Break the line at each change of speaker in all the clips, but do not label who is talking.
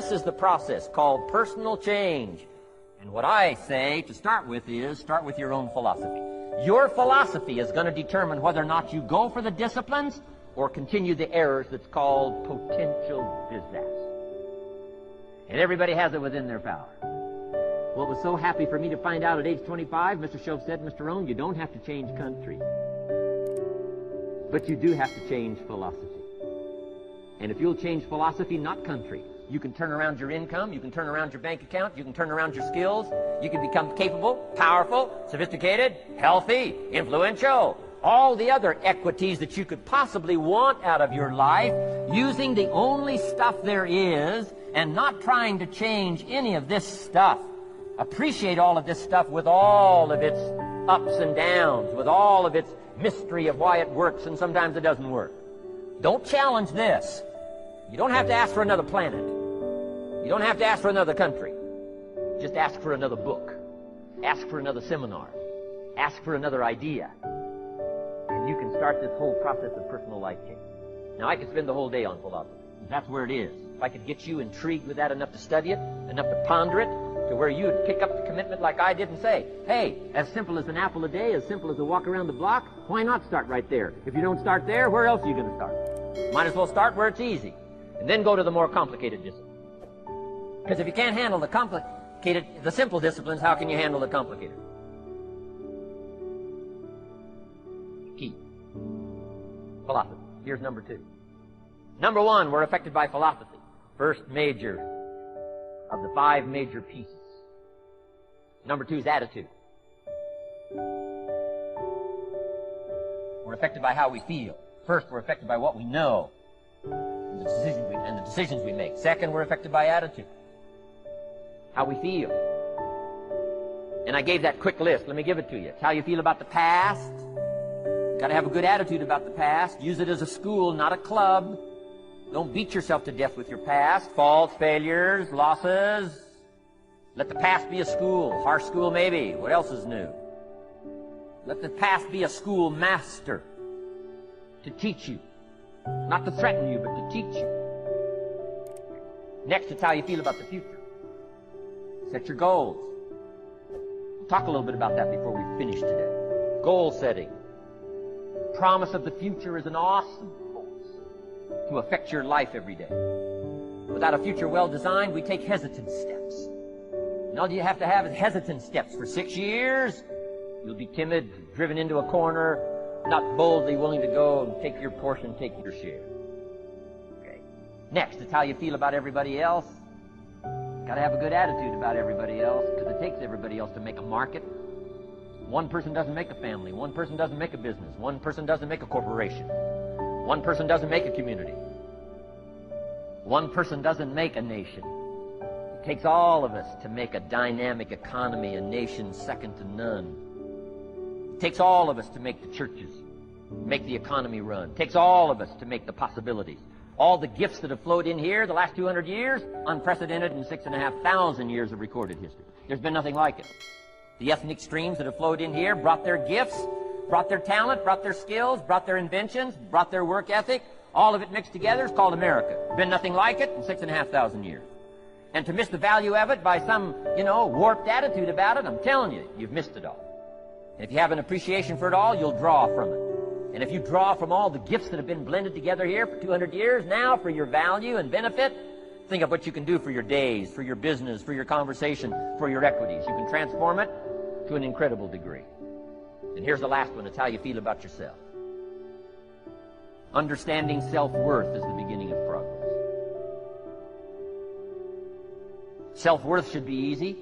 This is the process called personal change. And what I say to start with is, start with your own philosophy. Your philosophy is going to determine whether or not you go for the disciplines or continue the errors that's called potential disaster. And everybody has it within their power. Well, it was so happy for me to find out at age 25, Mr. Shove said, Mr. Rohn, you don't have to change country, but you do have to change philosophy. And if you'll change philosophy, not country, you can turn around your income, you can turn around your bank account, you can turn around your skills, you can become capable, powerful, sophisticated, healthy, influential, all the other equities that you could possibly want out of your life, using the only stuff there is and not trying to change any of this stuff. Appreciate all of this stuff with all of its ups and downs, with all of its mystery of why it works and sometimes it doesn't work. Don't challenge this. You don't have to ask for another planet. You don't have to ask for another country. Just ask for another book. Ask for another seminar. Ask for another idea. And you can start this whole process of personal life change. Now, I could spend the whole day on philosophy. That's where it is. If I could get you intrigued with that enough to study it, enough to ponder it, to where you would pick up the commitment like I did and say, hey, as simple as an apple a day, as simple as a walk around the block, why not start right there? If you don't start there, where else are you going to start? Might as well start where it's easy, and then go to the more complicated disciplines. Because if you can't handle the simple disciplines, how can you handle the complicated? Key. Philosophy. Here's number 2. Number 1, we're affected by philosophy. First major of the 5 major pieces. Number 2 is attitude. We're affected by how we feel. First, we're affected by what we know and the decisions we make. Second, we're affected by attitude. How we feel. And I gave that quick list. Let me give it to you. It's how you feel about the past. You've got to have a good attitude about the past. Use it as a school, not a club. Don't beat yourself to death with your past. Faults, failures, losses. Let the past be a school. Harsh school maybe. What else is new? Let the past be a school master to teach you. Not to threaten you, but to teach you. Next, it's how you feel about the future. Set your goals. We'll talk a little bit about that before we finish today. Goal setting. Promise of the future is an awesome force to affect your life every day. Without a future well designed, we take hesitant steps. And all you have to have is hesitant steps for 6 years. You'll be timid, driven into a corner, not boldly willing to go and take your portion, take your share. Okay. Next, it's how you feel about everybody else. Got to have a good attitude about everybody else, because it takes everybody else to make a market. One person doesn't make a family. One person doesn't make a business. One person doesn't make a corporation. One person doesn't make a community. One person doesn't make a nation. It takes all of us to make a dynamic economy, a nation second to none. It takes all of us to make the churches, make the economy run. It takes all of us to make the possibilities. All the gifts that have flowed in here the last 200 years, unprecedented in 6,500 years of recorded history. There's been nothing like it. The ethnic streams that have flowed in here brought their gifts, brought their talent, brought their skills, brought their inventions, brought their work ethic. All of it mixed together is called America. Been nothing like it in 6,500 years. And to miss the value of it by some, warped attitude about it, I'm telling you, you've missed it all. And if you have an appreciation for it all, you'll draw from it. And if you draw from all the gifts that have been blended together here for 200 years now for your value and benefit, think of what you can do for your days, for your business, for your conversation, for your equities. You can transform it to an incredible degree. And here's the last one. It's how you feel about yourself. Understanding self-worth is the beginning of progress. Self-worth should be easy.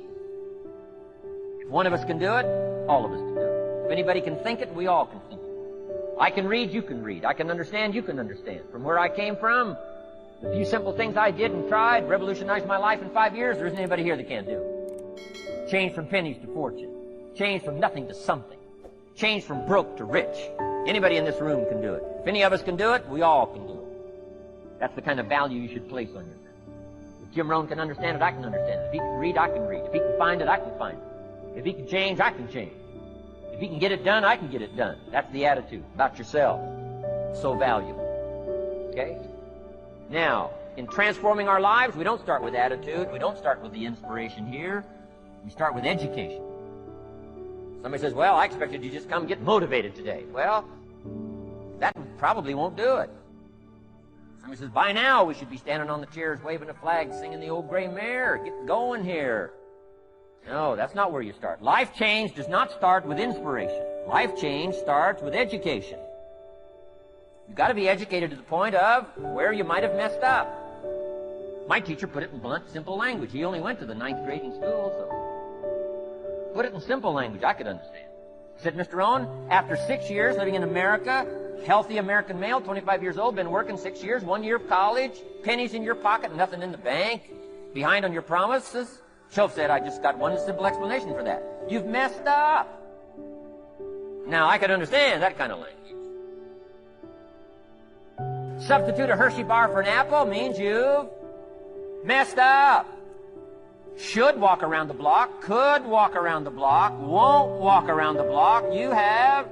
If one of us can do it, all of us can do it. If anybody can think it, we all can think it. I can read, you can read. I can understand, you can understand. From where I came from, the few simple things I did and tried revolutionized my life in 5 years. There isn't anybody here that can't do it. Change from pennies to fortune. Change from nothing to something. Change from broke to rich. Anybody in this room can do it. If any of us can do it, we all can do it. That's the kind of value you should place on yourself. If Jim Rohn can understand it, I can understand it. If he can read, I can read. If he can find it, I can find it. If he can change, I can change. If he can get it done, I can get it done. That's the attitude about yourself. So valuable. Okay? Now, in transforming our lives, we don't start with attitude. We don't start with the inspiration here. We start with education. Somebody says, well, I expected you to just come get motivated today. Well, that probably won't do it. Somebody says, by now we should be standing on the chairs, waving a flag, singing the old gray mare. Get going here. No, that's not where you start. Life change does not start with inspiration. Life change starts with education. You've got to be educated to the point of where you might have messed up. My teacher put it in blunt, simple language. He only went to the 9th grade in school, so put it in simple language I could understand. He said, Mr. Rohn, after 6 years living in America, healthy American male, 25 years old, been working 6 years, 1 year of college, pennies in your pocket, nothing in the bank, behind on your promises. Shoaff said, I just got one simple explanation for that. You've messed up. Now, I could understand that kind of language. Substitute a Hershey bar for an apple means you've messed up. Should walk around the block, could walk around the block, won't walk around the block. You have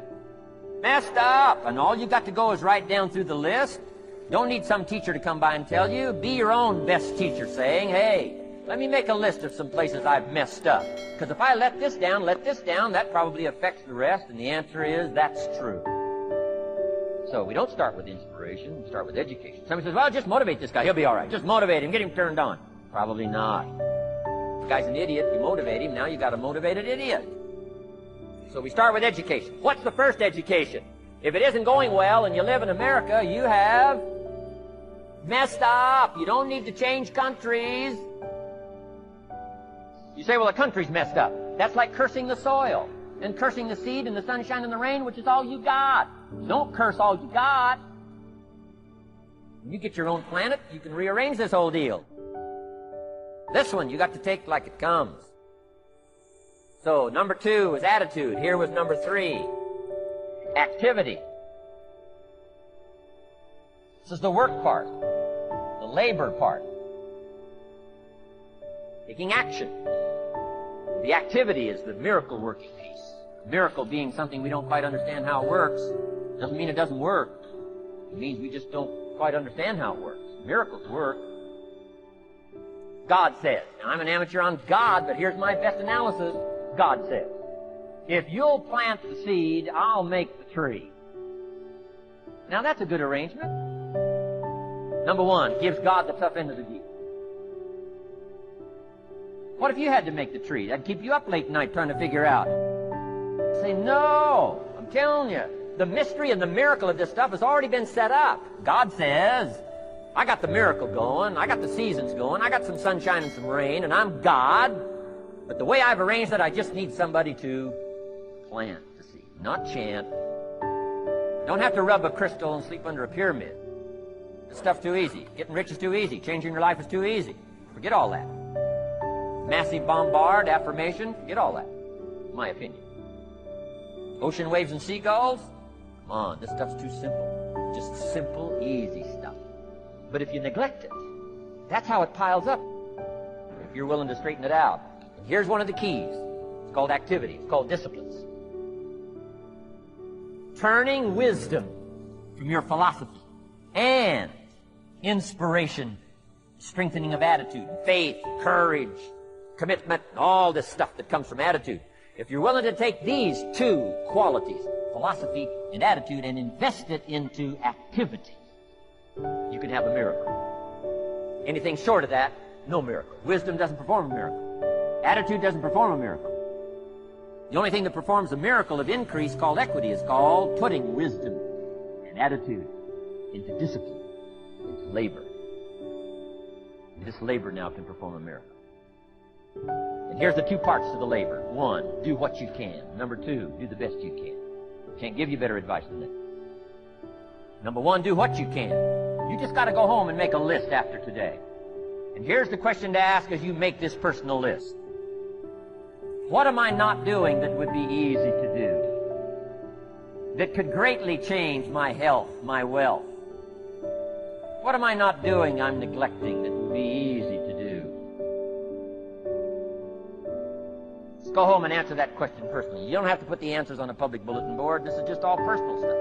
messed up. And all you got to go is write down through the list. Don't need some teacher to come by and tell you. Be your own best teacher saying, hey, let me make a list of some places I've messed up. Because if I let this down, that probably affects the rest. And the answer is, that's true. So we don't start with inspiration. We start with education. Somebody says, well, just motivate this guy. He'll be all right. Just motivate him. Get him turned on. Probably not. The guy's an idiot. You motivate him. Now you got a motivated idiot. So we start with education. What's the first education? If it isn't going well and you live in America, you have messed up. You don't need to change countries. You say, well, the country's messed up. That's like cursing the soil and cursing the seed and the sunshine and the rain, which is all you got. Don't curse all you got. When you get your own planet, you can rearrange this whole deal. This one, you got to take like it comes. So, number 2 was attitude. Here was number 3, activity. This is the work part, the labor part. Taking action. The activity is the miracle working piece. Miracle being something we don't quite understand how it works. Doesn't mean it doesn't work. It means we just don't quite understand how it works. Miracles work. God says. Now, I'm an amateur on God, but here's my best analysis. God says, if you'll plant the seed, I'll make the tree. Now, that's a good arrangement. Number 1, gives God the tough end of the deal. What if you had to make the tree? That'd keep you up late at night trying to figure out. Say, no, I'm telling you, the mystery and the miracle of this stuff has already been set up. God says, I got the miracle going, I got the seasons going, I got some sunshine and some rain, and I'm God. But the way I've arranged it, I just need somebody to plant the seed, not chant. Don't have to rub a crystal and sleep under a pyramid. This stuff's too easy. Getting rich is too easy. Changing your life is too easy. Forget all that. Massive bombard, affirmation, forget all that. My opinion. Ocean waves and seagulls? Come on, this stuff's too simple. Just simple, easy stuff. But if you neglect it, that's how it piles up. If you're willing to straighten it out. And here's one of the keys. It's called activity. It's called disciplines. Turning wisdom from your philosophy and inspiration, strengthening of attitude, faith, courage, commitment, all this stuff that comes from attitude. If you're willing to take these 2 qualities, philosophy and attitude, and invest it into activity, you can have a miracle. Anything short of that, no miracle. Wisdom doesn't perform a miracle. Attitude doesn't perform a miracle. The only thing that performs a miracle of increase called equity is called putting wisdom and attitude into discipline, into labor. And this labor now can perform a miracle. And here's the 2 parts to the labor. 1, do what you can. Number 2, do the best you can. Can't give you better advice than that. Number 1, do what you can. You just got to go home and make a list after today. And here's the question to ask as you make this personal list. What am I not doing that would be easy to do? That could greatly change my health, my wealth? What am I not doing I'm neglecting that would be easy to do? Let's go home and answer that question personally. You don't have to put the answers on a public bulletin board. This is just all personal stuff.